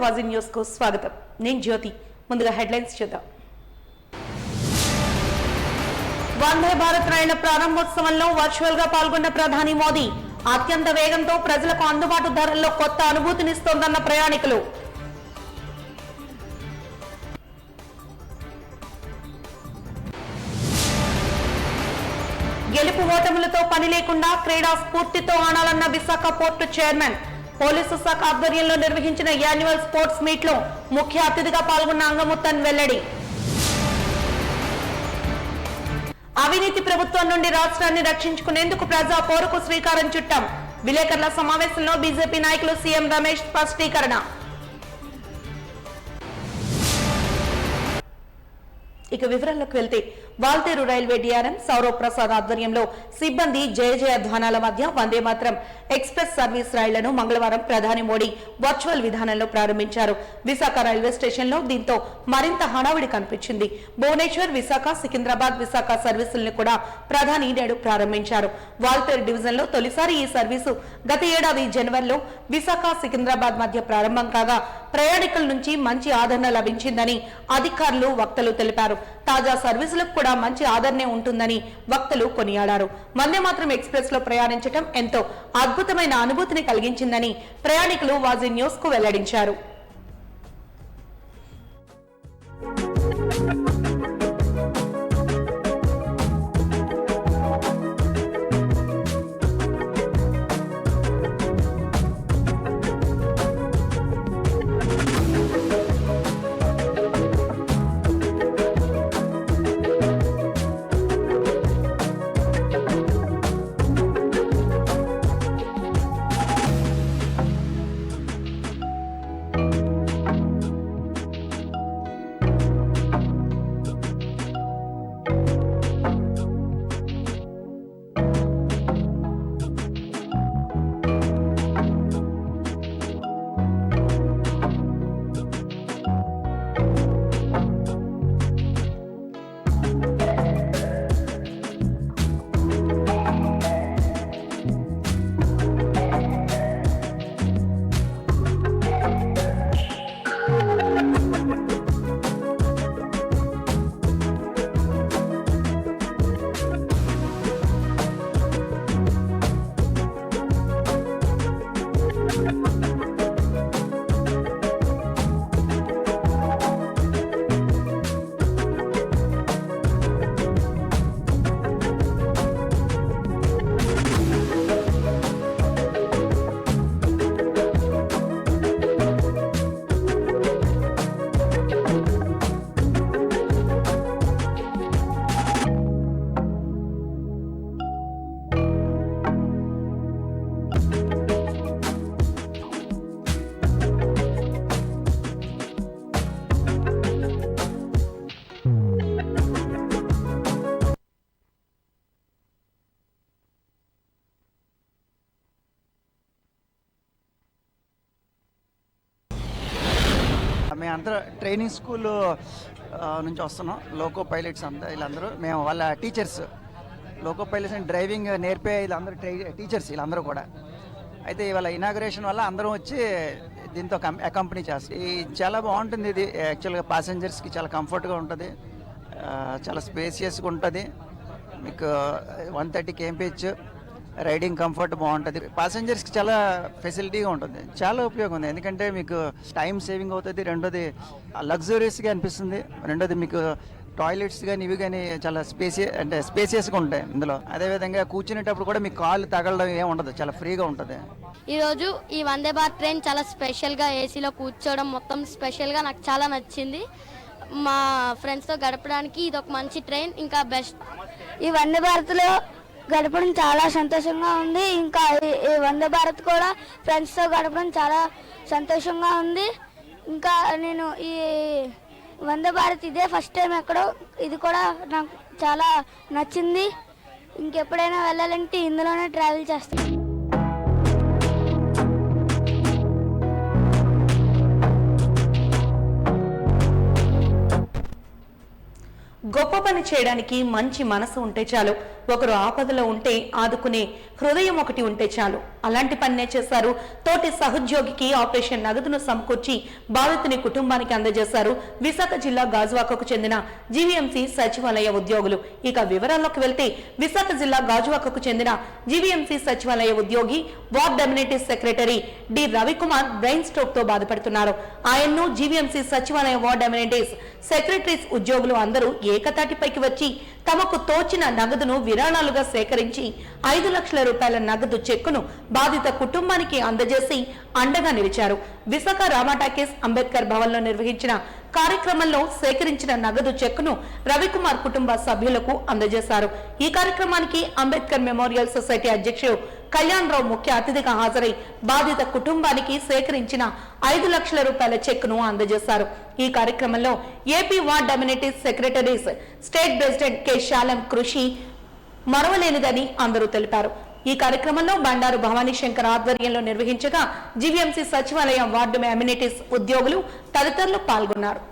వాజీ news కు స్వాగతం. నేను జ్యోతి. ముందుగా హెడ్లైన్స్ చూద్దాం. వందే భారత్ రైళ్ల ప్రారంభోత్సవంలో వర్చువల్ గా పాల్గొన్న ప్రధాని మోదీ. అత్యంత వేగంతో ప్రజలకు అందుబాటు ధరల్లో కొత్త అనుభూతినిస్తోందన్న ప్రయాణికులు. గెలుపు ఓటములతో పని లేకుండా క్రీడా స్ఫూర్తితో ఆడాలన్న విశాఖ పోర్టు చైర్మన్. పోలీసు శాఖ ఆధ్వర్యంలో నిర్వహించిన యాన్యువల్ స్పోర్ట్స్ మీట్ లో ముఖ్య అతిథిగా పాల్గొన్న అంగముత్తన్ వెల్లడి. అవినీతి ప్రభుత్వం నుండి రాష్ట్రాన్ని రక్షించుకునేందుకు ప్రజా పోరుకు శ్రీకారం చుట్టాం. విలేకరుల సమావేశంలో బీజేపీ నాయకులు సీఎం రమేష్ స్పష్టీకరణ. ఇక వివరాల్లోకి వెళ్తే వాల్తేరు రైల్వే డిఆర్ఎం సౌరవ్ ప్రసాద్ ఆధ్వర్యంలో సిబ్బంది జయ జయ ధ్వానాల మధ్య వందే మాత్రం ఎక్స్ప్రెస్ సర్వీస్ రైళ్లను మంగళవారం ప్రధాని మోడీ వర్చువల్ విధానంలో ప్రారంభించారు. విశాఖ రైల్వే స్టేషన్ లో దీంతో మరింత హడావిడి కనిపించింది. భువనేశ్వర్, విశాఖ, సికింద్రాబాద్, విశాఖ సర్వీసులను కూడా ప్రధాని నేడు ప్రారంభించారు. వాల్తేరు డివిజన్ లో తొలిసారి ఈ సర్వీసు గత ఏడాది జనవరిలో విశాఖ, సికింద్రాబాద్ మధ్య ప్రారంభం కాగా ప్రయాణికుల నుంచి మంచి ఆదరణ లభించిందని అధికారులు, వక్తలు తెలిపారు. తాజా సర్వీసులకు కూడా మంచి ఆదరణే ఉంటుందని వక్తలు కొనియాడారు. వందే మాత్రం ఎక్స్ప్రెస్ లో ప్రయాణించడం ఎంతో అద్భుతమైన అనుభూతిని కలిగించిందని ప్రయాణికులు వాజీ న్యూస్ కు వెల్లడించారు. మేమందరూ ట్రైనింగ్ స్కూల్ నుంచి వస్తున్నాం. లోకో పైలట్స్ అంతా వీళ్ళందరూ మేము వాళ్ళ teachers. Loco pilots and driving నేర్పే వీళ్ళందరూ టీచర్స్ వీళ్ళందరూ కూడా. అయితే ఇవాళ ఇనాగరేషన్ వల్ల అందరం వచ్చి దీంతో అకంపెనీ చేస్తాం. చాలా బాగుంటుంది. ఇది యాక్చువల్గా ప్యాసింజర్స్కి చాలా కంఫర్ట్గా ఉంటుంది, చాలా స్పేసియస్గా ఉంటుంది. మీకు 130 kmph రైడింగ్ కంఫర్ట్ బాగుంటుంది. ప్యాసింజర్స్కి చాలా ఫెసిలిటీగా ఉంటుంది, చాలా ఉపయోగం ఉంది. ఎందుకంటే మీకు టైం సేవింగ్ అవుతుంది, రెండోది లగ్జరీస్గా అనిపిస్తుంది, రెండోది మీకు టాయిలెట్స్ కానీ ఇవి కానీ చాలా స్పేసియస్గా ఉంటాయి ఇందులో. అదేవిధంగా కూర్చునేటప్పుడు కూడా మీకు కాళ్ళు తగలడం ఏమి ఉండదు, చాలా ఫ్రీగా ఉంటుంది. ఈరోజు ఈ వందే భారత్ ట్రైన్ చాలా స్పెషల్గా ఏసీలో కూర్చోవడం మొత్తం స్పెషల్గా నాకు చాలా నచ్చింది. మా ఫ్రెండ్స్తో గడపడానికి ఇది ఒక మంచి ట్రైన్, ఇంకా బెస్ట్. ఈ వందే భారత్లో గడపడం చాలా సంతోషంగా ఉంది. ఇంకా ఈ వందే భారత్ కూడా ఫ్రెండ్స్తో గడపడం చాలా సంతోషంగా ఉంది. ఇంకా నేను ఈ వందే భారత్ ఇదే ఫస్ట్ టైం ఎక్కడో, ఇది కూడా నాకు చాలా నచ్చింది. ఇంకెప్పుడైనా వెళ్ళాలంటే ఇందులోనే ట్రావెల్ చేస్తాను. గొప్ప పని చేయడానికి మంచి మనసు ఉంటే చాలు. ఒకరు ఆపదలో ఉంటే ఆదుకునే హృదయం ఒకటి ఉంటే చాలు. అలాంటి పనినే చేశారు. తోటి సహోద్యోగికి ఆపరేషన్ నగదును సమకూర్చి బాధితుని కుటుంబానికి అందజేశారు విశాఖ జిల్లా గాజువాకకు చెందిన జీవీఎంసీ సచివాలయ ఉద్యోగులు. ఇక వివరాల్లోకి వెళ్తే విశాఖ జిల్లా గాజువాకకు చెందిన జీవీఎంసీ సచివాలయ ఉద్యోగి ward amenities secretary D Ravikumar brain stroke తో బాధపడుతున్నారు. ఆయన్ను జీవీఎంసీ సచివాలయ వార్డ్ అమ్యూనిటీస్ సెక్రటరీస్ ఉద్యోగులు అందరూ ఏకతాటిపైకి వచ్చి తమకు తోచిన నగదును విరాళాలుగా సేకరించి 5 లక్షల రూపాయల నగదు చెక్కును బాధిత కుటుంబానికి అందజేసి అండగా నిలిచారు. విశాఖ రామాటాకీస్ అంబేద్కర్ భవన్ లో నిర్వహించిన కార్యక్రమంలో సేకరించిన నగదు చెక్కును రవికుమార్ కుటుంబ సభ్యులకు అందజేశారు. ఈ కార్యక్రమానికి అంబేద్కర్ మెమోరియల్ సొసైటీ అధ్యక్షుడు కళ్యాణ్ రావు ముఖ్య అతిథిగా హాజరై బాధిత కుటుంబానికి సేకరించిన 5 లక్షల రూపాయల చెక్కును అందజేశారు. ఈ కార్యక్రమంలో AP ward amenities secretaries state president K Shalem కృషి మరవలేనిదని అందరూ తెలిపారు. ఈ కార్యక్రమంలో బండారు భవానీ శంకర్ ఆధ్వర్యంలో నిర్వహించగా జీవీఎంసీ సచివాలయం వార్డు అమ్యూనిటీస్ ఉద్యోగులు తదితరులు పాల్గొన్నారు.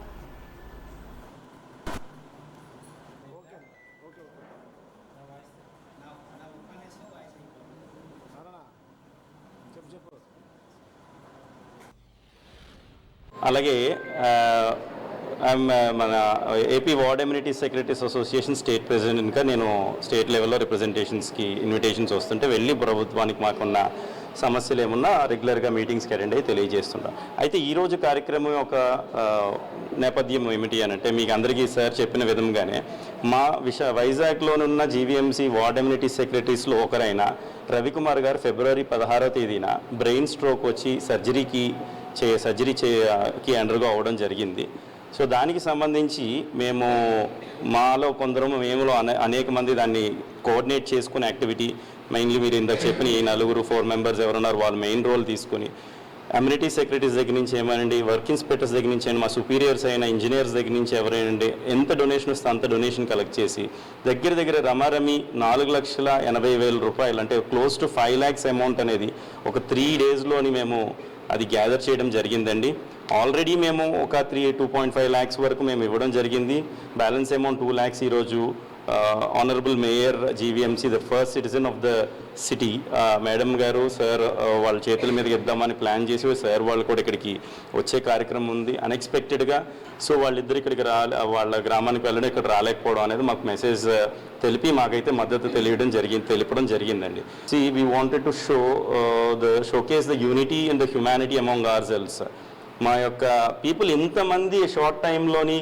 అలాగే మన AP ward amenity secretaries association state ప్రెసిడెంట్గా నేను స్టేట్ లెవెల్లో రిప్రజెంటేషన్స్కి ఇన్విటేషన్స్ వస్తుంటే వెళ్ళి ప్రభుత్వానికి మాకున్న సమస్యలు ఏమున్నా రెగ్యులర్గా మీటింగ్స్కి అటెండ్ అయ్యి తెలియజేస్తుంటాం. అయితే ఈరోజు కార్యక్రమం ఒక నేపథ్యం ఏమిటి అని అంటే మీకు అందరికీ సార్ చెప్పిన విధంగానే మా వైజాగ్లోనున్న జీవీఎంసీ వార్డ్ అమ్యూనిటీ సెక్రటరీస్లో ఒకరైన రవికుమార్ గారు ఫిబ్రవరి 16వ తేదీన బ్రెయిన్ స్ట్రోక్ వచ్చి సర్జరీకి అండర్గో అవ్వడం జరిగింది. సో దానికి సంబంధించి మాలో అనేక మంది దాన్ని కోఆర్డినేట్ చేసుకునే యాక్టివిటీ మెయిన్లీ మీరు ఇందాక చెప్పిన ఈ 4 మెంబర్స్ ఎవరున్నారు వాళ్ళు మెయిన్ రోల్ తీసుకుని అమ్యూనిటీ సెక్రటరీస్ దగ్గర నుంచి ఏమనండి, వర్క్ ఇన్స్పెక్టర్స్ దగ్గర నుంచి మా సుపీరియర్స్ అయిన ఇంజనీర్స్ దగ్గర నుంచి ఎవరైనా ఎంత డొనేషన్ వస్తే అంత డొనేషన్ కలెక్ట్ చేసి దగ్గర రమారమి 4,80,000 రూపాయలు అంటే క్లోజ్ టు 5 lakhs అమౌంట్ అనేది ఒక 3 daysలోని మేము అది గ్యాదర్ చేయడం జరిగిందండి. ఆల్రెడీ మేము ఒక 2.5 lakhs వరకు మేము ఇవ్వడం జరిగింది. బ్యాలెన్స్ అమౌంట్ 2 lakhs ఈరోజు honourable mayor GVMC the first citizen of the city madam గారు సార్ వాళ్ళ చేతుల మీదకి ఇద్దామని ప్లాన్ చేసి సార్ వాళ్ళు కూడా ఇక్కడికి వచ్చే కార్యక్రమం ఉంది అన్ఎక్స్పెక్టెడ్గా. సో వాళ్ళిద్దరు ఇక్కడికి వాళ్ళ గ్రామానికి వెళ్ళడం ఇక్కడ రాలేకపోవడం అనేది మాకు మెసేజ్ తెలిపి మాకైతే మద్దతు తెలపడం జరిగిందండి. We wanted to showcase the unity and the humanity among hour cells. మా యొక్క పీపుల్ ఇంతమంది షార్ట్ టైంలోని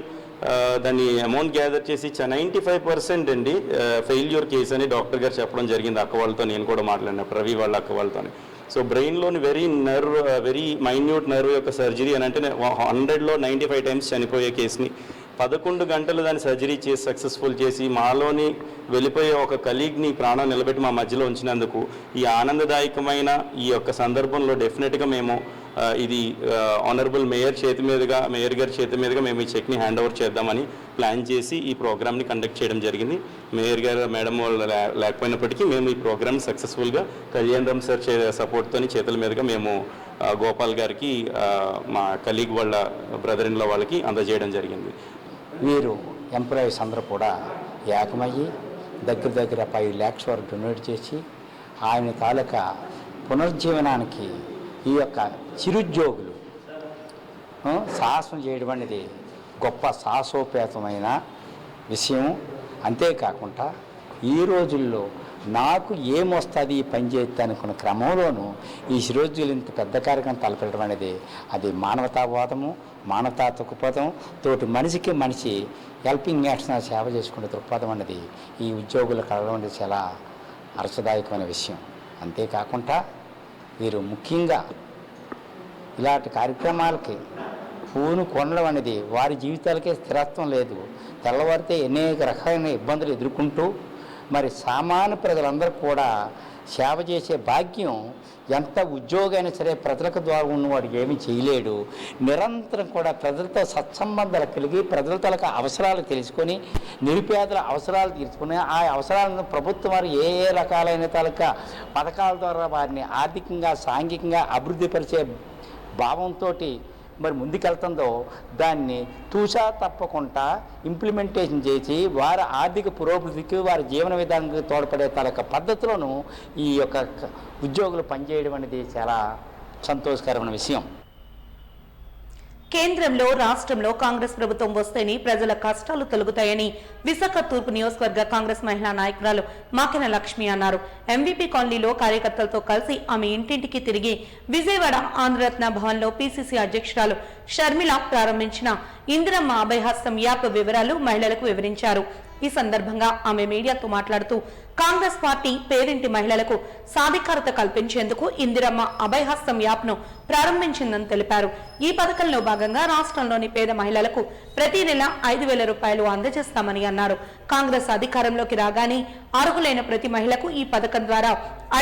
దాన్ని అమౌంట్ గ్యాదర్ చేసి 95% అండి ఫెయిల్యూర్ కేసు అని డాక్టర్ గారు చెప్పడం జరిగింది. అక్క వాళ్ళతో నేను కూడా మాట్లాడినప్పుడు రవి వాళ్ళ అక్క వాళ్ళతో. సో బ్రెయిన్లోని వెరీ మైన్యూట్ నర్వ్ యొక్క సర్జరీ అని అంటే 100లో 95 times చనిపోయే కేసుని 11 గంటలు దాన్ని సర్జరీ చేసి సక్సెస్ఫుల్ చేసి మాలోని వెళ్ళిపోయే ఒక కలీగ్ని ప్రాణం నిలబెట్టి మా మధ్యలో ఉంచినందుకు ఈ ఆనందదాయకమైన ఈ యొక్క సందర్భంలో డెఫినెట్గా మేము ఇది ఆనరబుల్ మేయర్ గారి చేతి మీదుగా మేము ఈ చెక్ని హ్యాండ్ ఓవర్ చేద్దామని ప్లాన్ చేసి ఈ ప్రోగ్రామ్ని కండక్ట్ చేయడం జరిగింది. మేయర్ గారు మేడం వాళ్ళు లేకపోయినప్పటికీ మేము ఈ ప్రోగ్రామ్ సక్సెస్ఫుల్గా కళ్యాణ్ రామ్ సార్ సపోర్ట్తో చేతుల మీదుగా మేము గోపాల్ గారికి మా కలీగ్ వాళ్ళ బ్రదర్ ఇన్ లా వాళ్ళకి అందజేయడం జరిగింది. వీరు ఎంప్లాయీస్ అందరూ కూడా ఏకమయ్యి దగ్గర 5 lakhs వరకు డొనేట్ చేసి ఆయన తాలూకా పునర్జీవనానికి ఈ యొక్క చిరుద్యోగులు సాహసం చేయడం అనేది గొప్ప సాహసోపేతమైన విషయం. అంతేకాకుండా ఈ రోజుల్లో నాకు ఏమొస్తుంది ఈ పని చేస్తే అనుకున్న క్రమంలోనూ ఈ చిరుద్యోగులు ఇంత పెద్ద కార్యక్రమం తలపెట్టడం అనేది అది మానవతావాదము, మానవతా దృక్పథం, తోటి మనిషికి మనిషి హెల్పింగ్ యాక్షన్ సేవ చేసుకునే దృక్పథం అనేది ఈ ఉద్యోగులు కలగడం అనేది చాలా హర్షదాయకమైన విషయం. అంతేకాకుండా వీరు ముఖ్యంగా ఇలాంటి కార్యక్రమాలకి కొనడం అనేది వారి జీవితాలకే స్థిరత్వం లేదు. తెల్లవారితే అనేక రకాలైన ఇబ్బందులు ఎదుర్కొంటూ మరి సామాన్య ప్రజలందరూ కూడా సేవ చేసే భాగ్యం ఎంత ఉద్యోగైనా సరే ప్రజలకు ద్వారా ఉన్నవాడు ఏమీ చేయలేడు. నిరంతరం కూడా ప్రజలతో సత్సంబంధాలు కలిగి ప్రజల తలక అవసరాలు తెలుసుకొని నిరుపేదల అవసరాలు తీర్చుకుని ఆ అవసరాలను ప్రభుత్వం వారు ఏ రకాలైన తలక పథకాల ద్వారా వారిని ఆర్థికంగా సాంఘికంగా అభివృద్ధి పరిచే భావంతో మరి ముందుకెళ్తుందో దాన్ని తూచా తప్పకుండా ఇంప్లిమెంటేషన్ చేసి వారి ఆర్థిక పురోభివృద్ధికి వారి జీవన విధానానికి తోడ్పడే తరక పద్ధతులను ఈ యొక్క ఉద్యోగులు పనిచేయడం అనేది చాలా సంతోషకరమైన విషయం. కేంద్రంలో రాష్ట్రంలో కాంగ్రెస్ ప్రభుత్వం వస్తేనే ప్రజల కష్టాలు తొలగుతాయని విశాఖ తూర్పు నియోజకవర్గ కాంగ్రెస్ మహిళా నాయకురాలు మాకెన లక్ష్మి అన్నారు. ఎంవీపీ కాలనీలో కార్యకర్తలతో కలిసి ఆమె ఇంటింటికి తిరిగి విజయవాడ ఆంధ్రరత్న భవన్లో పీసీసీ అధ్యక్షురాలు షర్మిల ప్రారంభించిన ఇందిరమ్మ అభయహస్తం యాప్ వివరాలు మహిళలకు వివరించారు. ఈ సందర్భంగా ఆమె మీడియాతో మాట్లాడుతూ కాంగ్రెస్ పార్టీ పేరింటి మహిళలకు సాధికారత కల్పించేందుకు ఇందిరమ్మ అభయహస్తం యాప్ ను ప్రారంభించిందని తెలిపారు. ఈ పథకంలో భాగంగా రాష్ట్రంలోని పేద మహిళలకు ప్రతి నెల 5,000 రూపాయలు అందజేస్తామని అన్నారు. కాంగ్రెస్ అధికారంలోకి రాగానే అర్హులైన ప్రతి మహిళకు ఈ పథకం ద్వారా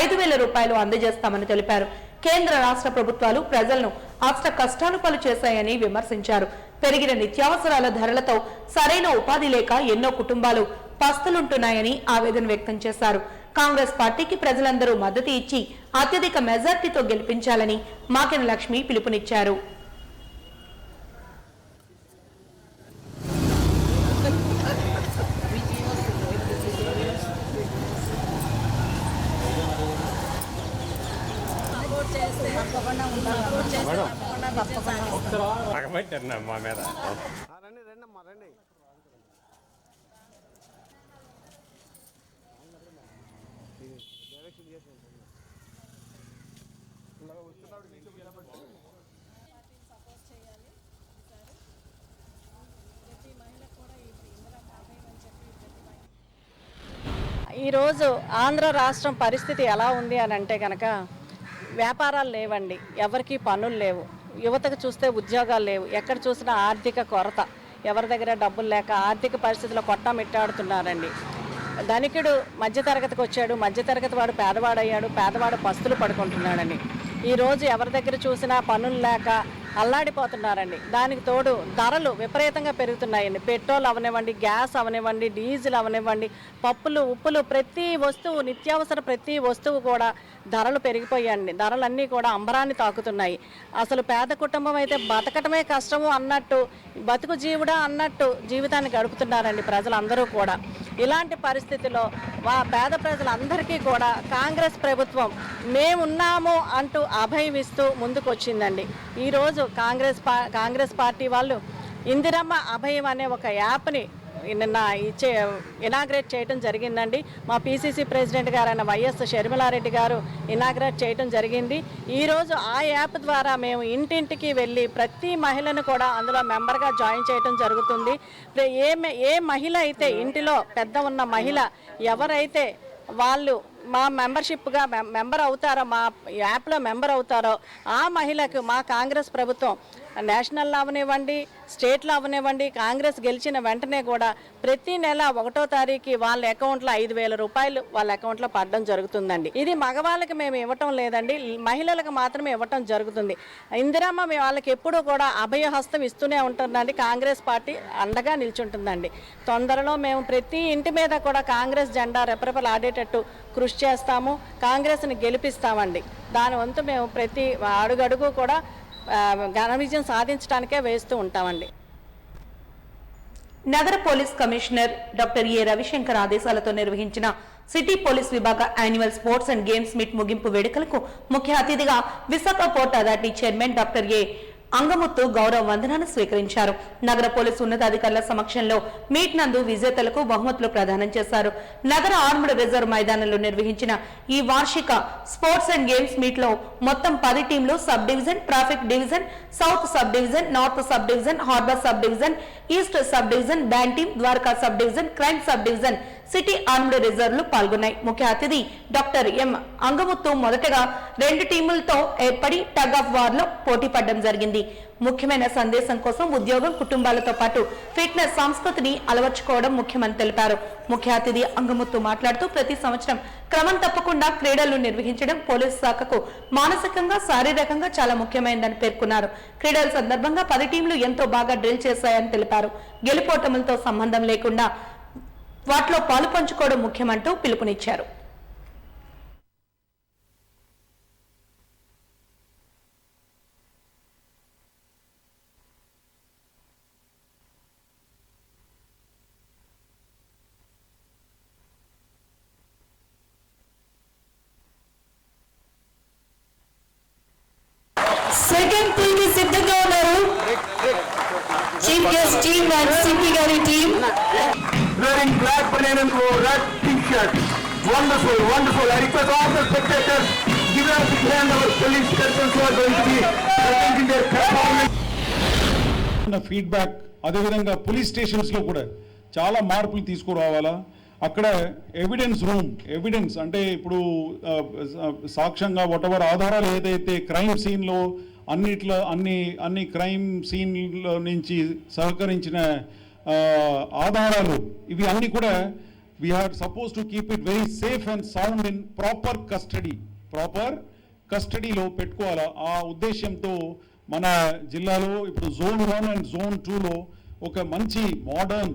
5,000 రూపాయలు అందజేస్తామని తెలిపారు. కేంద్ర రాష్ట్ర ప్రభుత్వాలు ప్రజలను అష్ట కష్టాలు పాలు చేశాయని విమర్శించారు. పెరిగిన నిత్యావసరాల ధరలతో సరైన ఉపాధి లేక ఎన్నో కుటుంబాలు పస్తులుంటున్నాయని ఆవేదన వ్యక్తం చేశారు. కాంగ్రెస్ పార్టీకి ప్రజలందరూ మద్దతు ఇచ్చి అత్యధిక మెజార్టీతో గెలిపించాలని మాకెన లక్ష్మి పిలుపునిచ్చారు. ఈరోజు ఆంధ్ర రాష్ట్రం పరిస్థితి ఎలా ఉంది అని అంటే కనుక వ్యాపారాలు లేవండి, ఎవరికి పనులు లేవు, యువతకు చూస్తే ఉద్యోగాలు లేవు, ఎక్కడ చూసినా ఆర్థిక కొరత, ఎవరి దగ్గర డబ్బులు లేక ఆర్థిక పరిస్థితుల్లో కొట్టమిట్టాడుతున్నారండి. ధనికుడు మధ్యతరగతికి వచ్చాడు, మధ్యతరగతి వాడు పేదవాడయ్యాడు, పేదవాడు పస్తులు పడుకుంటున్నాడని. ఈరోజు ఎవరి దగ్గర చూసినా పనులు లేక అల్లాడిపోతున్నారండి. దానికి తోడు ధరలు విపరీతంగా పెరుగుతున్నాయండి. పెట్రోల్ అవనివ్వండి, గ్యాస్ అవనివ్వండి, డీజిల్ అవనివ్వండి, పప్పులు ఉప్పులు ప్రతి వస్తువు, నిత్యావసర ప్రతి వస్తువు కూడా ధరలు పెరిగిపోయాయండి. ధరలన్నీ కూడా అంబరాన్ని తాకుతున్నాయి. అసలు పేద కుటుంబం అయితే బతకటమే కష్టము అన్నట్టు, బతుకు జీవుడా అన్నట్టు జీవితాన్ని గడుపుతున్నారండి ప్రజలందరూ కూడా. ఇలాంటి పరిస్థితిలో పేద ప్రజలందరికీ కూడా కాంగ్రెస్ ప్రభుత్వం మేమున్నాము అంటూ అభయమిస్తూ ముందుకు వచ్చిందండి. ఈరోజు కాంగ్రెస్ పార్టీ వాళ్ళు ఇందిరమ్మ అభయం అనే ఒక యాప్ని నిన్న ఇనాగ్రేట్ చేయడం జరిగిందండి. మా పీసీసీ ప్రెసిడెంట్ గారైన వైఎస్ షర్మిలారెడ్డి గారు ఇనాగ్రేట్ చేయడం జరిగింది. ఈరోజు ఆ యాప్ ద్వారా మేము ఇంటింటికి వెళ్ళి ప్రతి మహిళను కూడా అందులో మెంబర్గా జాయిన్ చేయడం జరుగుతుంది. ఏ మహిళ అయితే ఇంటిలో పెద్ద ఉన్న మహిళ ఎవరైతే వాళ్ళు మా మెంబర్షిప్గా మెంబర్ అవుతారో, మా యాప్లో మెంబర్ అవుతారో ఆ మహిళకు మా కాంగ్రెస్ ప్రభుత్వం నేషనల్లో అవనివ్వండి, స్టేట్లో అవనివ్వండి, కాంగ్రెస్ గెలిచిన వెంటనే కూడా ప్రతి నెల 1వ తారీఖు వాళ్ళ అకౌంట్లో 5,000 రూపాయలు వాళ్ళ అకౌంట్లో పడడం జరుగుతుందండి. ఇది మగవాళ్ళకి మేము ఇవ్వటం లేదండి, మహిళలకు మాత్రమే ఇవ్వటం జరుగుతుంది. ఇందిరమ్మ వాళ్ళకి ఎప్పుడూ కూడా అభయహస్తం ఇస్తూనే ఉంటుందండి. కాంగ్రెస్ పార్టీ అండగా నిల్చుంటుందండి. తొందరలో మేము ప్రతి ఇంటి మీద కూడా కాంగ్రెస్ జెండా రెపరెపలాడేటట్టు కృషి చేస్తాము, కాంగ్రెస్ని గెలిపిస్తామండి. దాని వంతు మేము ప్రతి అడుగడుగు కూడా ఘన విజయం సాధించడానికే వేస్తూ ఉంటామండి. నగర పోలీస్ కమిషనర్ డాక్టర్ ఏ రవిశంకర్ ఆదేశాలతో నిర్వహించిన సిటీ పోలీస్ విభాగ annual sports and games meet ముగింపు వేడుకలకు ముఖ్య అతిథిగా Visakha port authority chairman doctor ఏ అంగముత్తు గౌరవ వందనాన్ని స్వీకరించారు. నగర పోలీసు ఉన్నతాధికారుల సమక్షంలో మీట్ నందు విజేతలకు బహుమతులు ప్రదానం చేశారు. నగర ఆర్మ్డ్ రిజర్వ్ మైదానంలో నిర్వహించిన ఈ వార్షిక స్పోర్ట్స్ అండ్ గేమ్స్ మీట్ లో మొత్తం 10 టీంలు sub division, traffic division, south sub division, north sub division, harbour sub division, east sub division, band team, Dwaraka sub division, crime sub division, city armed రిజర్వ్లు పాల్గొన్నాయి. ముఖ్య అతిథి డాక్టర్ ఎం అంగముత్తు మొదటగా 2 టీములతో ఏర్పడి tug of war లో పోటీ పడడం జరిగింది. ముఖ్యమైన సందేశం కోసం ఉద్యోగం, కుటుంబాలతో పాటు ఫిట్నెస్ సంస్కృతిని అలవర్చుకోవడం ముఖ్యమని తెలిపారు. ముఖ్య అతిథి అంగముత్తు మాట్లాడుతూ ప్రతి సంవత్సరం క్రమం తప్పకుండా క్రీడలు నిర్వహించడం పోలీసు శాఖకు మానసికంగా, శారీరకంగా చాలా ముఖ్యమైనదని పేర్కొన్నారు. క్రీడల సందర్భంగా 10 టీంలు ఎంతో బాగా డ్రిల్ చేశాయని తెలిపారు. గెలుపోటములతో సంబంధం లేకుండా వాటిలో పాలు పంచుకోవడం ముఖ్యమంటూ పిలుపునిచ్చారు. సెకండ్ పుల్ కి సిద్ధంగా ఉన్నారు chief guest team and CP గారి team. Wearing black banana and red t-shirt. Wonderful, wonderful. I request all the spectators, give us a hand our police persons who are going to be presenting their performance. Feedback అదేవిధంగా police స్టేషన్స్లో కూడా చాలా మార్పులు తీసుకురావాలా. అక్కడ evidence అంటే ఇప్పుడు సాక్ష్యంగా whatever ఆధారాలు ఏదైతే క్రైమ్ సీన్లో అన్ని క్రైమ్ సీన్లో నుంచి సహకరించిన ఆధారాలు ఇవి అన్నీ కూడా we are suppose to keep it very safe and sound in proper కస్టడీలో పెట్టుకోవాలా. ఆ ఉద్దేశంతో మన జిల్లాలో ఇప్పుడు Zone 1 అండ్ Zone 2లో ఒక మంచి మోడర్న్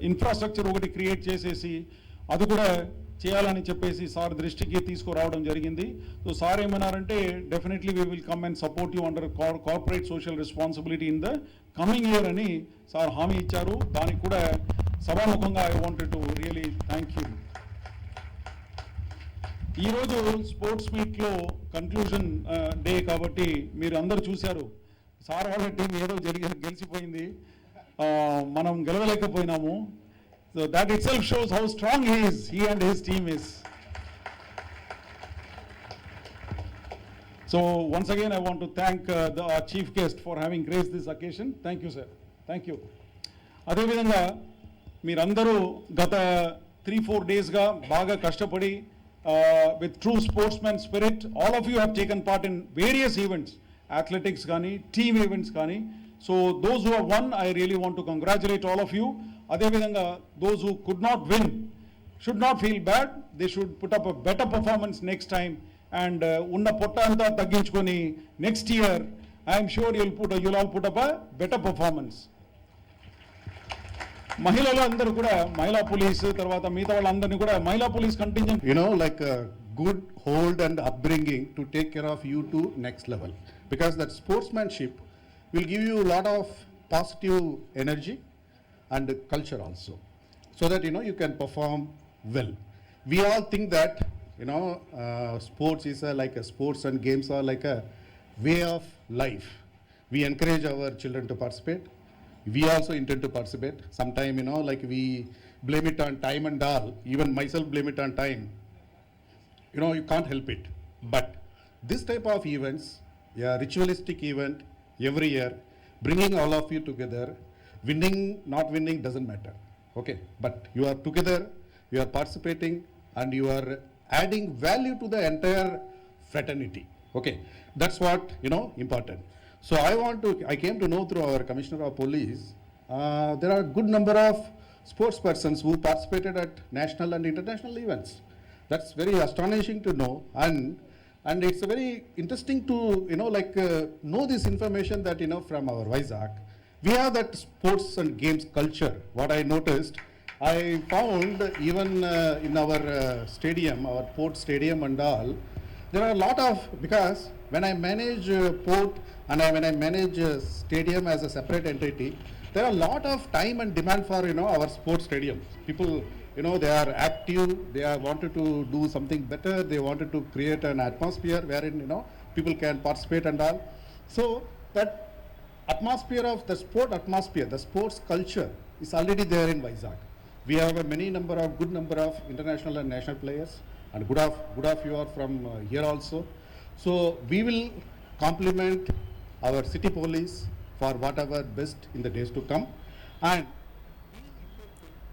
ఇన్ఫ్రాస్ట్రక్చర్ ఒకటి క్రియేట్ చేసేసి అది కూడా చేయాలని చెప్పేసి సార్ దృష్టికి తీసుకురావడం జరిగింది. సో సార్ ఏమన్నారంటే definitely we will come and support you under corporate social responsibility in the coming year అని సార్ హామీ ఇచ్చారు. దానికి కూడా సభాముఖంగా I wanted to really thank you. ఈరోజు స్పోర్ట్స్ మీట్లో కన్క్లూజన్ డే కాబట్టి మీరు అందరూ చూశారు సార్ వాళ్ళ టీం ఏదో గెలిచిపోయింది, మనం గెలవలేకపోయినాము. So that itself shows how strong he and his team is. So once again I want to thank our chief guest for having graced this occasion. Thank you sir. Thank you. అదే విధంగా మీరందరూ గత 3-4 డేస్గా బాగా కష్టపడి with true sportsman spirit all of you have taken part in various events, athletics కానీ team events కానీ. So those who have won, I really want to congratulate all of you. అదేవిధంగా those who could not win should not feel bad. They should put up a better performance next time and ఉన్న పొట్ట అంతా తగ్గించుకొని next year I am sure you'll all put up a better performance. మహిళలు అందరూ కూడా మహిళా police తర్వాత మిగతా వాళ్ళందరినీ కూడా మహిళా police contingent like a good hold and upbringing to take care of you to next level, because that sportsmanship will give you a lot of positive energy and culture also, so that you can perform well. We all think that sports is like a sports and games are like a way of life. We encourage our children to participate. We also intend to participate. Sometime like we blame it on time and all, even myself blame it on time. You can't help it. But this type of events, ritualistic event every year, bringing all of you together, winning, not winning doesn't matter, okay? But you are together, you are participating, and you are adding value to the entire fraternity, okay? That's what, important. So I came to know through our Commissioner of Police, there are a good number of sports persons who participated at national and international events. That's very astonishing to know, and it's very interesting to, know this information that, from our Vizag. We have that sports and games culture. What I noticed, I found even in our stadium, our port stadium and all, there are a lot of, because when I manage port and when I manage stadium as a separate entity, there are a lot of time and demand for, our sports stadiums. People, they are active, they are wanted to do something better, they wanted to create an atmosphere wherein, people can participate and all. So that atmosphere of the sport atmosphere, the sports culture is already there in Vizag. We have a good number of international and national players, and good of you are from here also. So we will compliment our city police for whatever best in the days to come. And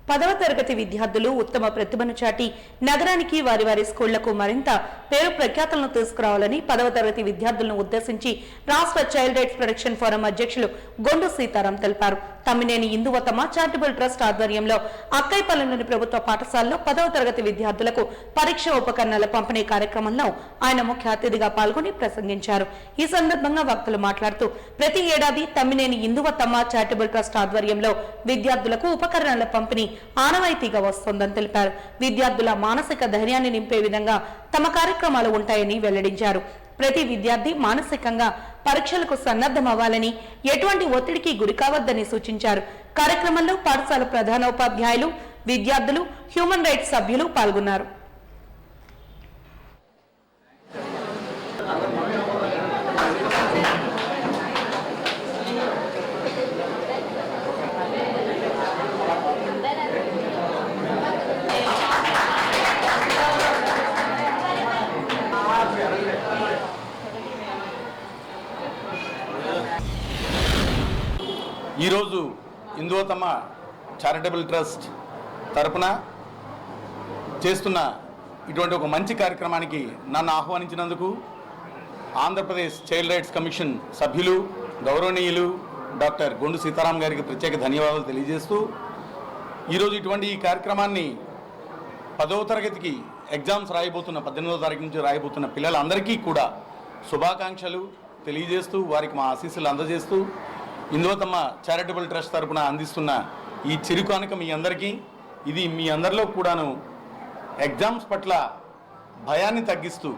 10వ తరగతి విద్యార్థులు ఉత్తమ ప్రతిభను చాటి నగరానికి వారి స్కూళ్లకు మరింత పేరు ప్రఖ్యాతులను తీసుకురావాలని 10వ తరగతి విద్యార్థులను ఉద్దేశించి రాష్ట్ర చైల్డ్ రైట్స్ ప్రొటెక్షన్ ఫోరం అధ్యక్షులు గొండు సీతారాం తెలిపారు. తమ్మినేని హిందువతమ చారిటబుల్ ట్రస్ట్ ఆధ్వర్యంలో అక్కైపాలెంలోని ప్రభుత్వ పాఠశాలలో 10వ తరగతి విద్యార్థులకు పరీక్ష ఉపకరణాల పంపిణీ కార్యక్రమంలో ఆయన ముఖ్య అతిథిగా పాల్గొని ప్రసంగించారు. ఈ సందర్భంగా వక్తలు మాట్లాడుతూ ప్రతి ఏడాది తమ్మినేని హిందువతమ చారిటబుల్ ట్రస్ట్ ఆధ్వర్యంలో విద్యార్థులకు ఉపకరణాల పంపిణీ ఆనవాయితీగా వస్తోందని తెలిపారు. విద్యార్థుల మానసిక ధైర్యాన్ని నింపే విధంగా తమ కార్యక్రమాలు ఉంటాయని వెల్లడించారు. ప్రతి విద్యార్థి మానసికంగా పరీక్షలకు సన్నద్ధమవ్వాలని, ఎటువంటి ఒత్తిడికి గురికావద్దని సూచించారు. కార్యక్రమంలో పాఠశాల ప్రధానోపాధ్యాయులు, విద్యార్థులు, హ్యూమన్ రైట్స్ సభ్యులు పాల్గొన్నారు. ఈరోజు హిందూతమ చారిటబుల్ ట్రస్ట్ తరపున చేస్తున్న ఇటువంటి ఒక మంచి కార్యక్రమానికి నన్ను ఆహ్వానించినందుకు ఆంధ్రప్రదేశ్ చైల్డ్ రైట్స్ కమిషన్ సభ్యులు గౌరవనీయులు డాక్టర్ గొండు సీతారాం గారికి ప్రత్యేక ధన్యవాదాలు తెలియజేస్తూ ఈరోజు ఇటువంటి ఈ కార్యక్రమాన్ని 10వ తరగతికి ఎగ్జామ్స్ రాయబోతున్న 18వ తారీఖు నుంచి రాయబోతున్న పిల్లలందరికీ కూడా శుభాకాంక్షలు తెలియజేస్తూ వారికి మా ఆశీస్సులు అందజేస్తూ హిందూతమ చారిటబుల్ ట్రస్ట్ తరపున అందిస్తున్న ఈ చిరు కానుక మీ అందరికీ, ఇది మీ అందరిలో కూడాను ఎగ్జామ్స్ పట్ల భయాన్ని తగ్గిస్తూ,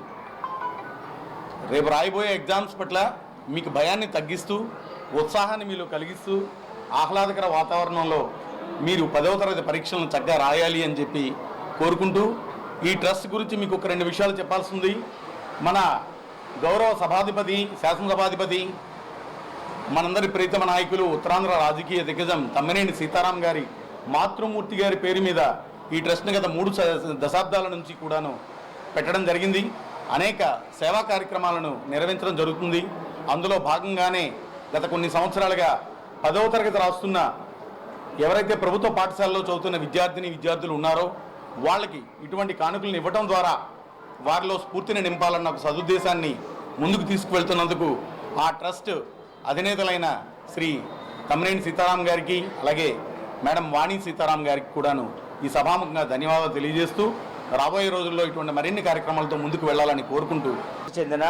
రేపు రాయబోయే ఎగ్జామ్స్ పట్ల మీకు భయాన్ని తగ్గిస్తూ ఉత్సాహాన్ని మీలో కలిగిస్తూ ఆహ్లాదకర వాతావరణంలో మీరు 10వ తరగతి పరీక్షలను చక్కగా రాయాలి అని చెప్పి కోరుకుంటూ, ఈ ట్రస్ట్ గురించి మీకు ఒక 2 విషయాలు చెప్పాల్సి ఉంది. మన గౌరవ సభాధిపతి, శాసనసభాధిపతి, మనందరి ప్రీతమ నాయకులు, ఉత్తరాంధ్ర రాజకీయ దిగ్గజం తమ్మినేని సీతారాం గారి మాతృమూర్తి గారి పేరు మీద ఈ ట్రస్ట్ని గత 3 దశాబ్దాల నుంచి కూడాను పెట్టడం జరిగింది. అనేక సేవా కార్యక్రమాలను నిర్వహించడం జరుగుతుంది. అందులో భాగంగానే గత కొన్ని సంవత్సరాలుగా 10వ తరగతి రాస్తున్న ఎవరైతే ప్రభుత్వ పాఠశాలలో చదువుతున్న విద్యార్థులు ఉన్నారో వాళ్ళకి ఇటువంటి కానుకలను ఇవ్వడం ద్వారా వారిలో స్ఫూర్తిని నింపాలన్న ఒక సదుద్దేశాన్ని ముందుకు తీసుకువెళ్తున్నందుకు ఆ ట్రస్ట్ అధినేతలైన శ్రీ తమ్మినేని సీతారాం గారికి, అలాగే మేడం వాణి సీతారాం గారికి కూడాను ఈ సభాముఖంగా ధన్యవాదాలు తెలియజేస్తూ రాబోయే రోజుల్లో ఇటువంటి మరిన్ని కార్యక్రమాలతో ముందుకు వెళ్ళాలని కోరుకుంటూ చెందిన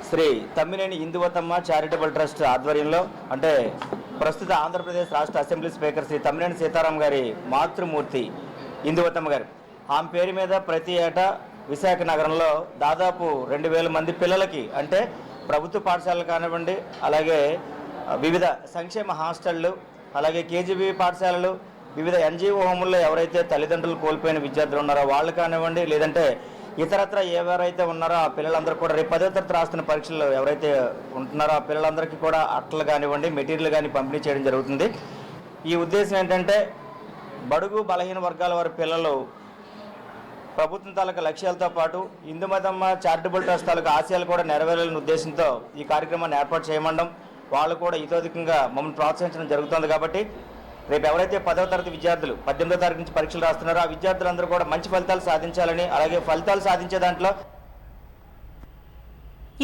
శ్రీ తమ్మినేని హిందూతమ చారిటబుల్ ట్రస్ట్ ఆధ్వర్యంలో, అంటే ప్రస్తుత ఆంధ్రప్రదేశ్ రాష్ట్ర అసెంబ్లీ స్పీకర్ శ్రీ తమ్మినేని సీతారాం గారి మాతృమూర్తి హిందూతమ గారు, ఆమె పేరు మీద ప్రతి ఏటా విశాఖ నగరంలో దాదాపు 2000 మంది పిల్లలకి, అంటే ప్రభుత్వ పాఠశాలలు కానివ్వండి, అలాగే వివిధ సంక్షేమ హాస్టళ్ళు, అలాగే కేజీబీ పాఠశాలలు, వివిధ ఎన్జిఓ హోముల్లో ఎవరైతే తల్లిదండ్రులు కోల్పోయిన విద్యార్థులు ఉన్నారో వాళ్ళు కానివ్వండి, లేదంటే ఇతరత్ర ఎవరైతే ఉన్నారో ఆ పిల్లలందరూ కూడా రేపు 10వ తరగతి రాస్తున్న పరీక్షలు ఎవరైతే ఉంటున్నారో ఆ పిల్లలందరికీ కూడా అట్టలు కానివ్వండి, మెటీరియల్ కానీ పంపిణీ చేయడం జరుగుతుంది. ఈ ఉద్దేశం ఏంటంటే బడుగు బలహీన వర్గాల వారి పిల్లలు ప్రభుత్వం తాలూకా లక్ష్యాలతో పాటు హిందూతమ చారిటబుల్ ట్రస్ట్ తాలూకా ఆశయాలు కూడా నెరవేరాలనే ఉద్దేశంతో ఈ కార్యక్రమాన్ని ఏర్పాటు చేయమండం, వాళ్ళు కూడా ఇతోధికంగా మమ్మల్ని ప్రోత్సహించడం జరుగుతుంది. కాబట్టి రేపు ఎవరైతే 10వ తరగతి విద్యార్థులు 18వ తారీఖు నుంచి పరీక్షలు రాస్తున్నారో ఆ విద్యార్థులందరూ కూడా మంచి ఫలితాలు సాధించాలని, అలాగే ఫలితాలు సాధించే దాంట్లో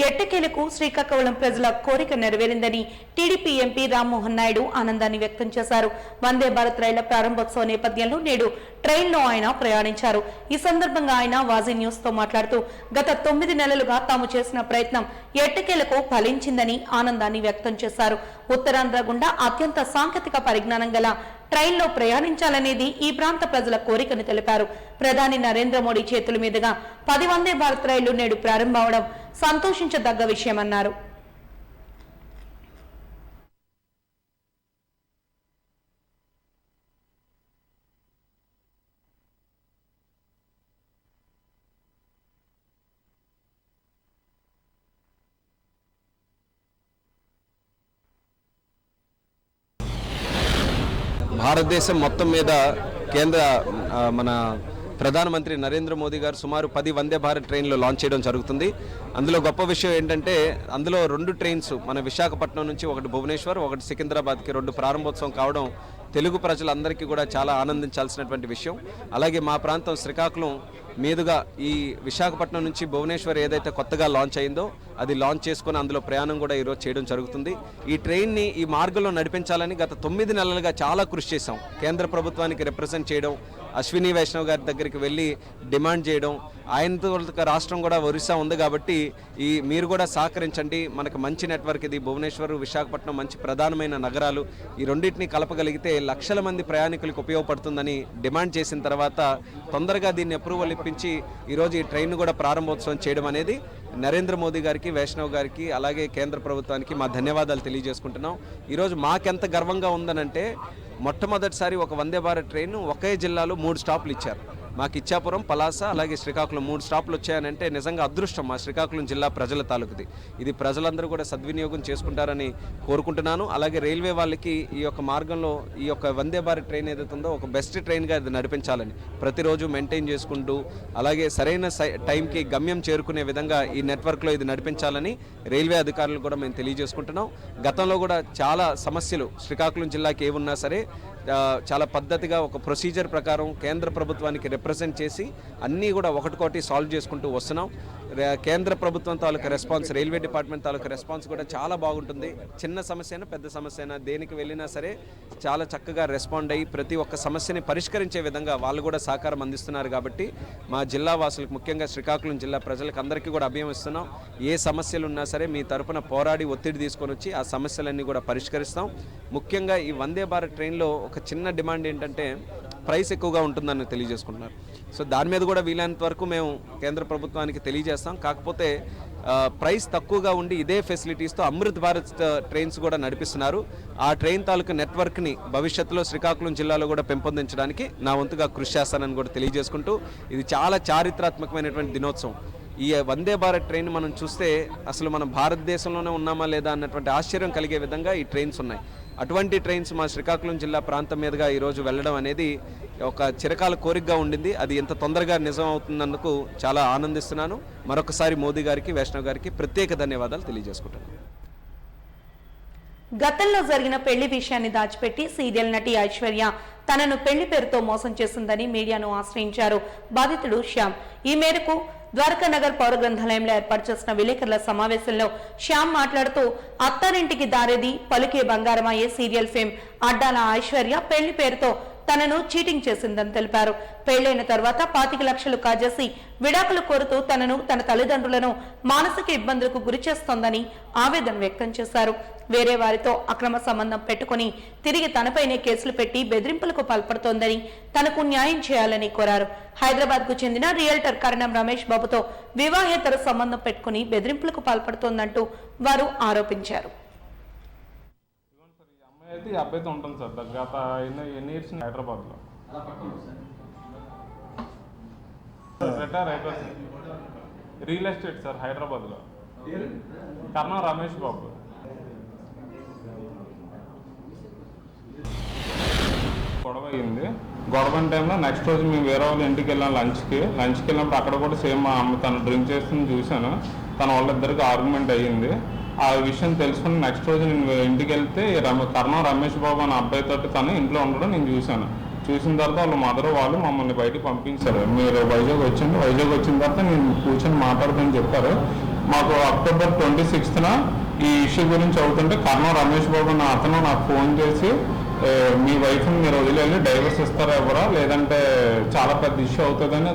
ఎట్టకేలకు శ్రీకాకుళం ప్రజల కోరిక నెరవేరిందని టీడీపీ ఎంపీ రామ్మోహన్ నాయుడు ఆనందాన్ని వ్యక్తం చేశారు. వందే భారత్ రైళ్ల ప్రారంభోత్సవ నేపథ్యంలో నేడు ట్రైన్లో ఆయన ప్రయాణించారు. ఈ సందర్భంగా ఆయన వాజీ న్యూస్ తో మాట్లాడుతూ గత 9 నెలలుగా తాము చేసిన ప్రయత్నం ఎట్టకేలకు ఫలించిందని ఆనందాన్ని వ్యక్తం చేశారు. ఉత్తరాంధ్ర గుండా అత్యంత సాంకేతిక పరిజ్ఞానం గల ట్రైన్లో ప్రయాణించాలనేది ఈ ప్రాంత ప్రజల కోరికను తెలిపారు. ప్రధాని నరేంద్ర మోడీ చేతుల మీదుగా 10 వందే భారత్ రైళ్లు నేడు ప్రారంభమవడం సంతోషించదగ్గ విషయమన్నారు. భారతదేశం మొత్తం మీద మన ప్రధానమంత్రి నరేంద్ర మోదీ గారు సుమారు 10 వందే భారత్ ట్రైన్లు లాంచ్ చేయడం జరుగుతుంది. అందులో గొప్ప విషయం ఏంటంటే అందులో 2 ట్రైన్స్ మన విశాఖపట్నం నుంచి, ఒకటి భువనేశ్వర్, ఒకటి సికింద్రాబాద్కి 2 ప్రారంభోత్సవం కావడం తెలుగు ప్రజలందరికీ కూడా చాలా ఆనందించాల్సినటువంటి విషయం. అలాగే మా ప్రాంతం శ్రీకాకుళం మీదుగా ఈ విశాఖపట్నం నుంచి భువనేశ్వర్ ఏదైతే కొత్తగా లాంచ్ అయిందో అది లాంచ్ చేసుకుని అందులో ప్రయాణం కూడా ఈరోజు చేయడం జరుగుతుంది. ఈ ట్రైన్ని ఈ మార్గంలో నడిపించాలని గత 9 నెలలుగా చాలా కృషి చేశాం. కేంద్ర ప్రభుత్వానికి రిప్రజెంట్ చేయడం, అశ్విని వైష్ణవ్ గారి దగ్గరికి వెళ్ళి డిమాండ్ చేయడం, ఆయనతో రాష్ట్రం కూడా ఒరిస్సా ఉంది కాబట్టి మీరు కూడా సహకరించండి, మనకు మంచి నెట్వర్క్ ఇది, భువనేశ్వర్ విశాఖపట్నం మంచి ప్రధానమైన నగరాలు, ఈ రెండింటిని కలపగలిగితే లక్షల మంది ప్రయాణికులకు ఉపయోగపడుతుందని డిమాండ్ చేసిన తర్వాత తొందరగా దీన్ని అప్రూవల్ ఇప్పించి ఈరోజు ఈ ట్రైన్ కూడా ప్రారంభోత్సవం చేయడం అనేది నరేంద్ర మోదీ గారికి, వైష్ణవ్ గారికి, అలాగే కేంద్ర ప్రభుత్వానికి మా ధన్యవాదాలు తెలియజేసుకుంటున్నాం. ఈరోజు మాకెంత గర్వంగా ఉందనంటే మొట్టమొదటిసారి ఒక వందే భారత్ ట్రైన్ ఒకే జిల్లాలో 3 స్టాపులు ఇచ్చారు. మాకు ఇచ్చాపురం, పలాస, అలాగే శ్రీకాకుళం 3 స్టాప్లు వచ్చాయనంటే నిజంగా అదృష్టం మా శ్రీకాకుళం జిల్లా ప్రజల తాలూకుది. ఇది ప్రజలందరూ కూడా సద్వినియోగం చేసుకుంటారని కోరుకుంటున్నాను. అలాగే రైల్వే వాళ్ళకి ఈ యొక్క మార్గంలో ఈ యొక్క వందే భారత్ ట్రైన్ ఏదైతే ఉందో ఒక బెస్ట్ ట్రైన్గా ఇది నడిపించాలని, ప్రతిరోజు మెయింటైన్ చేసుకుంటూ అలాగే సరైన టైంకి గమ్యం చేరుకునే విధంగా ఈ నెట్వర్క్లో ఇది నడిపించాలని రైల్వే అధికారులు కూడా మేము తెలియజేసుకుంటున్నాం. గతంలో కూడా చాలా సమస్యలు శ్రీకాకుళం జిల్లాకి ఏమున్నా సరే చాలా పద్ధతిగా ఒక ప్రొసీజర్ ప్రకారం కేంద్ర ప్రభుత్వానికి రిప్రజెంట్ చేసి అన్నీ కూడా ఒకటికొకటి సాల్వ్ చేసుకుంటూ వస్తున్నాం. కేంద్ర ప్రభుత్వం తాలూకా రెస్పాన్స్, రైల్వే డిపార్ట్మెంట్ తాలూకా రెస్పాన్స్ కూడా చాలా బాగుంటుంది. చిన్న సమస్య అయినా పెద్ద సమస్య అయినా దేనికి వెళ్ళినా సరే చాలా చక్కగా రెస్పాండ్ అయ్యి ప్రతి ఒక్క సమస్యని పరిష్కరించే విధంగా వాళ్ళు కూడా సహకారం అందిస్తున్నారు. కాబట్టి మా జిల్లా వాసులకు, ముఖ్యంగా శ్రీకాకుళం జిల్లా ప్రజలకు అందరికీ కూడా అభయం ఇస్తున్నాం. ఏ సమస్యలు ఉన్నా సరే మీ తరపున పోరాడి ఒత్తిడి తీసుకొని వచ్చి ఆ సమస్యలన్నీ కూడా పరిష్కరిస్తాం. ముఖ్యంగా ఈ వందే భారత్ ట్రైన్లో ఒక చిన్న డిమాండ్ ఏంటంటే ప్రైస్ ఎక్కువగా ఉంటుందని తెలియజేసుకుంటున్నారు. సో దాని మీద కూడా వీలైనంత వరకు మేము కేంద్ర ప్రభుత్వానికి తెలియజేస్తాం. కాకపోతే ప్రైస్ తక్కువగా ఉండి ఇదే ఫెసిలిటీస్తో అమృత్ భారత్ ట్రైన్స్ కూడా నడిపిస్తున్నారు. ఆ ట్రైన్ తాలూకు నెట్వర్క్ని భవిష్యత్తులో శ్రీకాకుళం జిల్లాలో కూడా పెంపొందించడానికి నా వంతుగా కృషి చేస్తానని కూడా తెలియజేసుకుంటూ, ఇది చాలా చారిత్రాత్మకమైనటువంటి దినోత్సవం. ఈ వందే భారత్ ట్రైన్ మనం చూస్తే అసలు మనం భారతదేశంలోనే ఉన్నామా లేదా అన్నటువంటి ఆశ్చర్యం కలిగే విధంగా ఈ ట్రైన్స్ ఉన్నాయి. అటువంటి ట్రైన్స్ మా శ్రీకాకుళం జిల్లా ప్రాంతం మీదుగా ఈరోజు వెళ్ళడం అనేది ఒక చిరకాల కోరికగా ఉండింది. అది ఎంత తొందరగా నిజం అవుతున్నందుకు చాలా ఆనందిస్తున్నాను. మరొకసారి మోదీ గారికి, వైష్ణవ్ గారికి ప్రత్యేక ధన్యవాదాలు తెలియజేసుకుంటాను. గతంలో జరిగిన పెళ్లి విషయాన్ని దాచిపెట్టి సీరియల్ నటి ఐశ్వర్య తనను పెళ్లి పేరుతో మోసం చేసిందని మీడియాను ఆశ్రయించారు బాధితుడు శ్యామ్. ఈ మేరకు ద్వారకా నగర్ పౌర గ్రంథాలయంలో ఏర్పాటు చేసిన విలేకరుల సమావేశంలో శ్యామ్ మాట్లాడుతూ, అత్తారింటికి దారేది పలుకే బంగారమయ్యే సీరియల్ ఫేమ్ అడ్డాల ఐశ్వర్య పెళ్లి పేరుతో తనను చీటింగ్ చేసిందని తెలిపారు. పెళ్లైన తర్వాత 25 లక్షలు కాజేసి విడాకులు కోరుతూ తనను, తన తల్లిదండ్రులను మానసిక ఇబ్బందులకు గురి చేస్తోందని ఆవేదన వ్యక్తం చేశారు. వేరే వారితో అక్రమ సంబంధం పెట్టుకుని తిరిగి తనపైనే కేసులు పెట్టి బెదిరింపులకు పాల్పడుతోందని, తనకు న్యాయం చేయాలని కోరారు. హైదరాబాద్ కు చెందిన రియల్టర్ కరణం రమేష్ బాబుతో వివాహేతర సంబంధం పెట్టుకుని బెదిరింపులకు పాల్పడుతోందంటూ వారు ఆరోపించారు. అయితే ఈ అబ్బాయితో ఉంటుంది సార్. గత ఎన్ని ఇయర్స్ హైదరాబాద్లో రిటైర్ అయిపోయింది. రియల్ ఎస్టేట్ సార్ హైదరాబాద్లో. కర్ణం రమేష్ బాబు. గొడవ అయింది. గొడవ టైంలో నెక్స్ట్ రోజు మేము వేరే వాళ్ళ ఇంటికి వెళ్ళాం లంచ్కి వెళ్ళినప్పుడు అక్కడ కూడా సేమ్ మా అమ్మ తను డ్రింక్ చేస్తుంది చూశాను. తన వాళ్ళిద్దరికి ఆర్గ్యుమెంట్ అయ్యింది. ఆ విషయం తెలుసుకుని నెక్స్ట్ రోజు నేను ఇంటికి వెళ్తే కర్ణం రమేష్ బాబు అనే అబ్బాయితో తను ఇంట్లో ఉండడం నేను చూశాను. చూసిన తర్వాత వాళ్ళ మదర్ వాళ్ళు మమ్మల్ని బయటకు పంపించారు. మీరు వైజాగ్ వచ్చండి. వైజాగ్ వచ్చిన తర్వాత నేను కూర్చొని మాట్లాడదని చెప్పారు. మాకు అక్టోబర్ 26న ఈ ఇష్యూ గురించి అవుతుంటే కర్ణం రమేష్ బాబు అనే అతను నాకు ఫోన్ చేసి, మీ వైఫ్ని మీరు వదిలేళ్ళి డైవర్స్ ఇస్తారా ఎవరా, లేదంటే చాలా పెద్ద ఇష్యూ అవుతుందని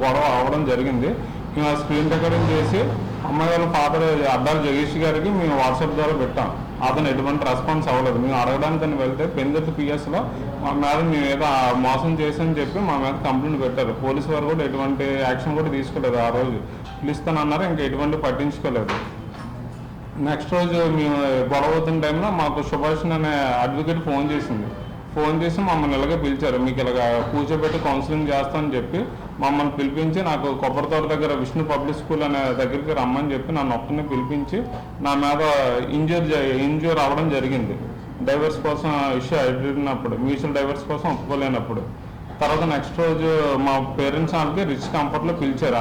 గొడవ అవడం జరిగింది. మేము ఆ స్క్రీన్ రికార్డింగ్ చేసి అమ్మాయి వాళ్ళ ఫాదర్ అడ్డాల జగేష్ గారికి మేము వాట్సాప్ ద్వారా పెట్టాం. అతను ఎటువంటి రెస్పాన్స్ అవ్వలేదు. మేము అడగడానికి వెళ్తే పెందర్తి పిఎస్లో మా మీద మేము ఏదో మోసం చేసామని చెప్పి మా మీద కంప్లైంట్ పెట్టారు. పోలీసు వారు కూడా ఎటువంటి యాక్షన్ కూడా తీసుకోలేదు. ఆ రోజు పిలుస్తానన్నారు, ఇంకా ఎటువంటి పట్టించుకోలేదు. నెక్స్ట్ రోజు మేము గొడవ అవుతున్న టైంలో మాకు సుభాష్ అనే అడ్వకేట్ ఫోన్ చేసి మమ్మల్ని ఇలాగే పిలిచారు. మీకు ఇలాగ కూర్చోబెట్టి కౌన్సిలింగ్ చేస్తామని చెప్పి మమ్మల్ని పిలిపించి నాకు కొబ్బరితోట దగ్గర విష్ణు పబ్లిక్ స్కూల్ అనే దగ్గరికి రమ్మని చెప్పి నన్ను ఒక్కరిని పిలిపించి నా మీద ఇంజ్యూర్ అవ్వడం జరిగింది. డైవర్స్ కోసం ఇష్యూ అడిగినప్పుడు, మ్యూచువల్ డైవర్స్ కోసం ఒప్పుకోలేనప్పుడు. తర్వాత నెక్స్ట్ రోజు మా పేరెంట్స్ వాళ్ళకి రిచ్ కంఫర్ట్లో పిలిచారు.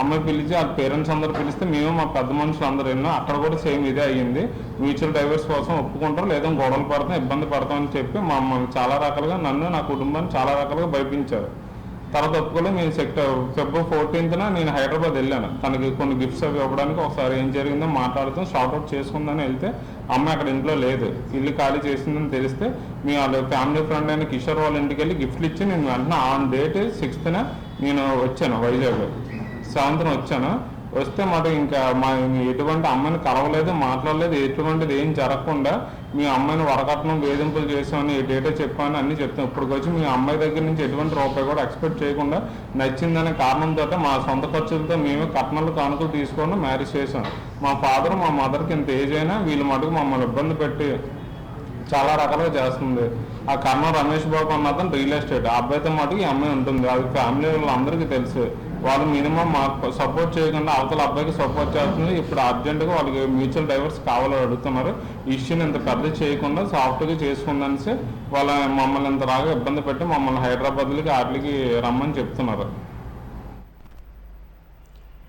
అమ్మాయి పిలిచి వాళ్ళ పేరెంట్స్ అందరూ పిలిస్తే మేము మా పెద్ద మనుషులు అందరూ వెళ్ళినాం. అక్కడ కూడా సేమ్ ఇదే అయ్యింది. మ్యూచువల్ డైవర్స్ కోసం ఒప్పుకుంటారు, లేదా గొడవలు పడతాం, ఇబ్బంది పడతామని చెప్పి మమ్మల్ని చాలా రకాలుగా, నన్ను నా కుటుంబాన్ని చాలా రకాలుగా భయపించారు. తర్వాత ఒప్పుకోలేదు. నేను ఫిబ్రవరి 14న నేను హైదరాబాద్ వెళ్ళాను. తనకి కొన్ని గిఫ్ట్స్ అవి ఇవ్వడానికి. ఒకసారి ఏం జరిగిందో మాట్లాడుతూ షార్ట్అవుట్ చేసుకుందని వెళ్తే అమ్మాయి అక్కడ ఇంట్లో లేదు, ఇల్లు ఖాళీ చేసిందని తెలిస్తే మీ వాళ్ళ ఫ్యామిలీ ఫ్రెండ్ అయిన కిషోర్ వాళ్ళ ఇంటికి వెళ్ళి గిఫ్ట్లు ఇచ్చి నేను వెంటనే ఆన్ డేట్ 6న నేను వచ్చాను. వైజాగ్ సాయంత్రం వచ్చాను. వస్తే మాట ఇంకా ఎటువంటి అమ్మాయిని కలవలేదు, మాట్లాడలేదు, ఎటువంటిది ఏం జరగకుండా మీ అమ్మాయిని వరకట్నం వేధింపులు చేసామని డేటా చెప్పాను అన్నీ చెప్తాను. ఇప్పటికి వచ్చి మీ అమ్మాయి దగ్గర నుంచి ఎటువంటి రూపాయి కూడా ఎక్స్పెక్ట్ చేయకుండా నచ్చిందనే కారణంతో మా సొంత ఖర్చులతో మేమే కట్నాలు కానుకలు తీసుకొని మ్యారేజ్ చేసాం. మా ఫాదర్ మా మదర్కి ఇంత ఏజ్ అయినా వీళ్ళు మటుకు మమ్మల్ని ఇబ్బంది పెట్టి చాలా రకాలుగా చేస్తుంది. ఆ కర్ణం రమేష్ బాబు అన్న అతను రియల్ ఎస్టేట్, ఆ అబ్బాయితో మటుకు ఈ అమ్మాయి ఉంటుంది. అది ఫ్యామిలీ వాళ్ళందరికీ తెలుసు. వాళ్ళు మినిమం మాకు సపోర్ట్ చేయకుండా అవతల అబ్బాయికి సపోర్ట్ చేస్తుంది. ఇప్పుడు అర్జెంటుగా వాళ్ళకి మ్యూచువల్ డైవర్స్ కావాలని అడుగుతున్నారు. ఈ ఇష్యూని ఇంత పెద్ద చేయకుండా సాఫ్ట్గా చేసుకుందనేసి వాళ్ళ మమ్మల్ని ఇంత రాగా ఇబ్బంది పెట్టి మమ్మల్ని హైదరాబాద్లకి వాటికి రమ్మని చెప్తున్నారు.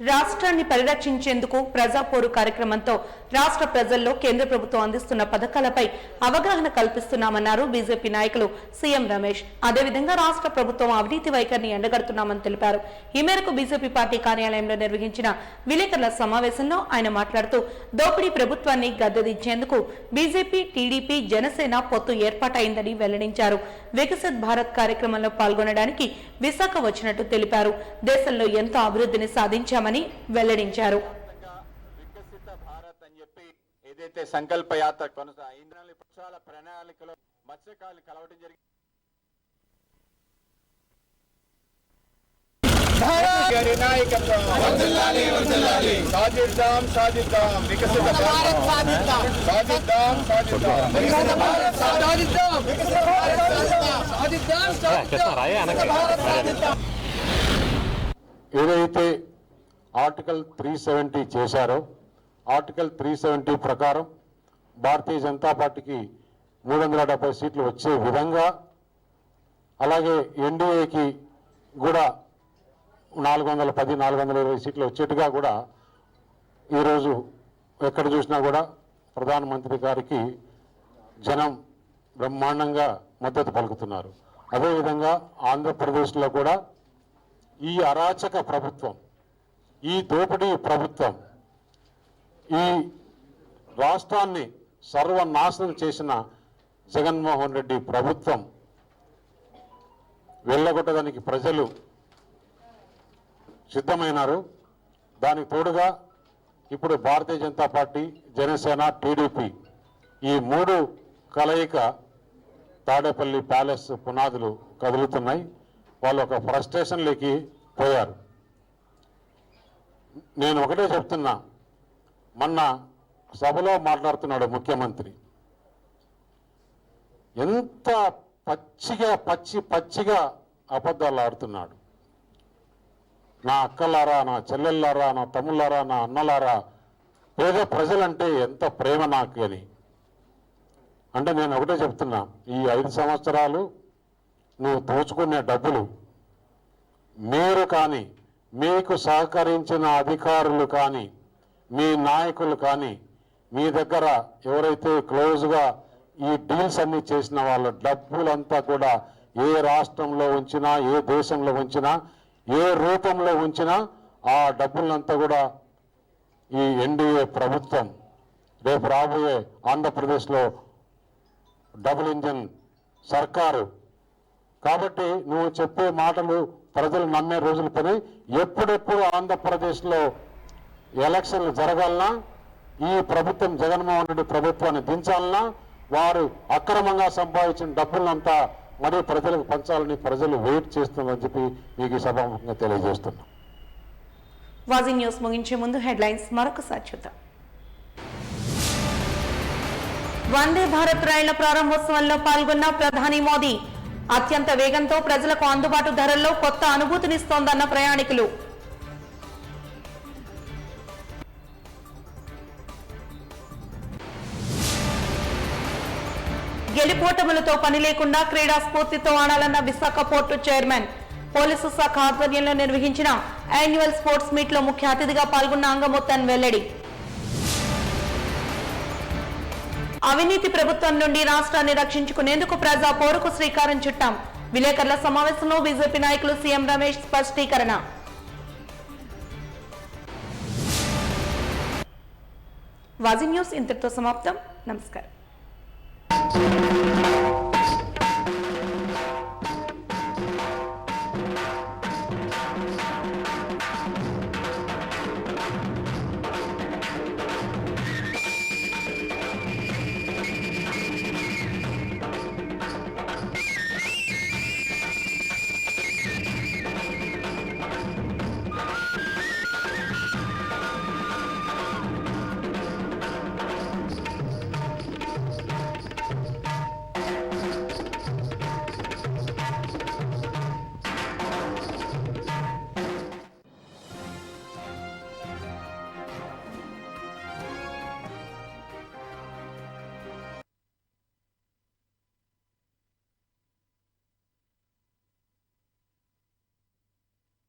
రాష్ట్రాన్ని పరిరక్షించేందుకు ప్రజాపోరు కార్యక్రమంతో రాష్ట్ర ప్రజల్లో కేంద్ర ప్రభుత్వం అందిస్తున్న పథకాలపై అవగాహన కల్పిస్తున్నామన్నారు బీజేపీ నాయకులు సీఎం రమేష్. అదేవిధంగా రాష్ట్ర ప్రభుత్వం అవినీతి వైఖరిని ఎండగడుతున్నామని తెలిపారు. ఈ మేరకు బీజేపీ పార్టీ కార్యాలయంలో నిర్వహించిన విలేకరుల సమావేశంలో ఆయన మాట్లాడుతూ దోపిడీ ప్రభుత్వాన్ని గద్దెదించేందుకు బీజేపీ, టీడీపీ, జనసేన పొత్తు ఏర్పాటైందని వెల్లడించారు. వికసిత్ భారత్ కార్యక్రమంలో పాల్గొనడానికి విశాఖ వచ్చినట్టు తెలిపారు. దేశంలో ఎంతో అభివృద్ధిని సాధించామని వెల్లడించారు. వికసిత భారత్ అని చెప్పి ఏదైతే సంకల్ప యాత్ర కొనసాగింది, పక్షాల ప్రణాళికలో మత్స్యకారులు కలవడం జరిగింది. సాధిద్దాం సాధిద్దాం వికసిత భారత్ సాధిద్దాం సాధిద్దాం సాధిద్దాం. ఏదైతే ఆర్టికల్ 370 చేశారో ఆర్టికల్ 370 ప్రకారం భారతీయ జనతా పార్టీకి 370 సీట్లు వచ్చే విధంగా, అలాగే ఎన్డీఏకి కూడా 410, 420 సీట్లు వచ్చేట్టుగా కూడా ఈరోజు ఎక్కడ చూసినా కూడా ప్రధానమంత్రి గారికి జనం బ్రహ్మాండంగా మద్దతు పలుకుతున్నారు. అదేవిధంగా ఆంధ్రప్రదేశ్లో కూడా ఈ అరాచక ప్రభుత్వం, ఈ దోపిడీ ప్రభుత్వం ఈ రాష్ట్రాన్ని సర్వనాశనం చేసిన జగన్మోహన్ రెడ్డి ప్రభుత్వం వెళ్ళగొట్టడానికి ప్రజలు సిద్ధమైనారు. దానికి తోడుగా ఇప్పుడు భారతీయ జనతా పార్టీ, జనసేన, టీడీపీ ఈ మూడు కలయిక తాడేపల్లి ప్యాలెస్ పునాదులు కదులుతున్నాయి. వాళ్ళు ఒక ఫ్రస్ట్రేషన్లోకి పోయారు. నేను ఒకటే చెప్తున్నా, మొన్న సభలో మాట్లాడుతున్నాడు ముఖ్యమంత్రి, ఎంత పచ్చిగా అబద్ధాలు ఆడుతున్నాడు. నా అక్కలారా, నా చెల్లెళ్ళారా, నా తమ్ముళ్ళారా, నా అన్నలారా, పేద ప్రజలంటే ఎంత ప్రేమ నాకు అని. అంటే నేను ఒకటే చెప్తున్నా, ఈ 5 సంవత్సరాలు నువ్వు దోచుకునే డబ్బులు మీరు కానీ, మీకు సహకరించిన అధికారులు కానీ, మీ నాయకులు కానీ, మీ దగ్గర ఎవరైతే క్లోజ్గా ఈ డీల్స్ అన్ని చేసిన వాళ్ళ డబ్బులంతా కూడా ఏ రాష్ట్రంలో ఉంచినా, ఏ దేశంలో ఉంచినా, ఏ రూపంలో ఉంచినా ఆ డబ్బులంతా కూడా ఈ ఎన్డీఏ ప్రభుత్వం రేపు రాబోయే ఆంధ్రప్రదేశ్లో డబుల్ ఇంజన్ సర్కారు. కాబట్టి నువ్వు చెప్పే మాటలు ప్రజలు నమ్మే రోజుల పని. ఎప్పుడెప్పుడు ఆంధ్రప్రదేశ్లో ఎలక్షన్లు జరగాలన్నా, ఈ ప్రభుత్వం జగన్మోహన్ రెడ్డి ప్రభుత్వాన్ని దించాలన్నా, వారు అక్రమంగా సంపాదించిన డబ్బులంతా మరి ప్రజలకు పంచాలని ప్రజలు వెయిట్ చేస్తున్నారని చెప్పి మీకు ఈ సభాముఖంగా తెలియజేస్తున్నాం. వాజీ న్యూస్ ముగించే ముందు హెడ్లైన్స్ మరొకసారి చూద్దాం. వందే భారత్ రైళ్ల ప్రారంభోత్సవంలో పాల్గొన్న ప్రధాని మోదీ. అత్యంత వేగంతో ప్రజలకు అందుబాటు ధరల్లో కొత్త అనుభూతినిస్తోందన్న ప్రయాణికులు. గెలుపోటములతో పని లేకుండా క్రీడా స్ఫూర్తితో ఆడాలన్న విశాఖ పోర్టు చైర్మన్. పోలీసు శాఖ ఆధ్వర్యంలో నిర్వహించిన యాన్యువల్ స్పోర్ట్స్ మీట్ లో ముఖ్య అతిథిగా పాల్గొన్న అంగమొత్తన్ వెల్లడి. అవినీతి ప్రభుత్వం నుండి రాష్ట్రాన్ని రక్షించుకునేందుకు ప్రజా పోరుకు శ్రీకారం చుట్టాం. విలేకరుల సమావేశంలో బీజేపీ నాయకులు సీఎం రమేష్ స్పష్టీకరణ. వాజీ న్యూస్ ఇంతటితో సమాప్తం. నమస్కారం.